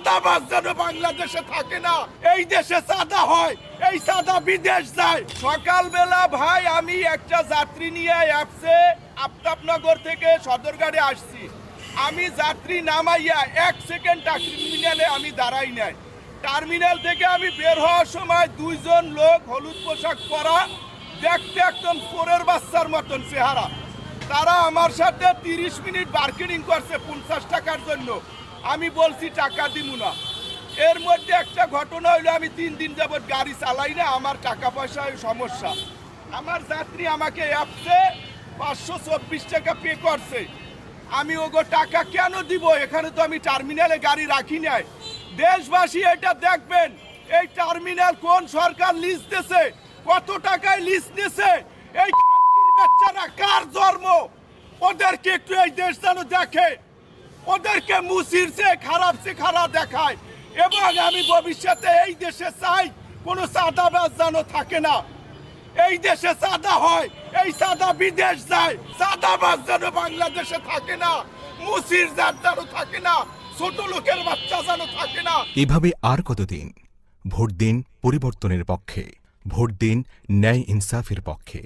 চাঁদাবাজ যেন বাংলাদেশে থাকে না। এই দেশে চাঁদা হয়, এই চাঁদা বিদেশ যায়। সকালবেলা ভাই আমি একটা যাত্রী নিয়ে অ্যাপসে আফতাবনগর থেকে সদরঘাটে আসছি। আমি যাত্রী নামাইয়া 1 সেকেন্ড টার্মিনালে আমি দাঁড়াই নাই। টার্মিনাল থেকে আমি বের হওয়ার সময় 2 জন লোক হলুদ পোশাক পরা, দেখতে একদম চোরের বাচ্চার মতন চেহারা। তারা আমার সাথে 30 মিনিট বার্গেনিং করছে 50 টাকার জন্য। আমি বলছি টাকা দিব না। এর মধ্যে একটা ঘটনা হইলো, আমি 3 দিন যাবত গাড়ি চালাই না, আমার টাকা পয়সার সমস্যা। আমার যাত্রী আমাকে অ্যাপসে 524 টাকা পে করছে। আমি ওগো টাকা কেন দিব? এখানে তো আমি টার্মিনালে গাড়ি রাখি নাই। দেশবাসী এটা দেখবেন, এই টার্মিনাল কোন সরকার লিজ দিয়েছে, কত টাকায় লিজ দিয়েছে, এই বাচ্চারা কার জন্ম, ওদেরকে একটু এই দেশ যেন দেখে, ওদেরকে মুসির সে খারাপ দেখায়। এবং আমি ভবিষ্যতে এই দেশে চাই কোনো চাঁদাবাজ যেন থাকে না। এই দেশে চাঁদা হয়, এই চাঁদা বিদেশ যায়। চাঁদাবাজ যেন বাংলাদেশে থাকে না, মুসির জাত যেন থাকে না, ছোট লোকের বাচ্চা যেন থাকে না। এভাবে আর কতদিন? ভোট দিন পরিবর্তনের পক্ষে, ভোট দিন ন্যায় ইনসাফের পক্ষে।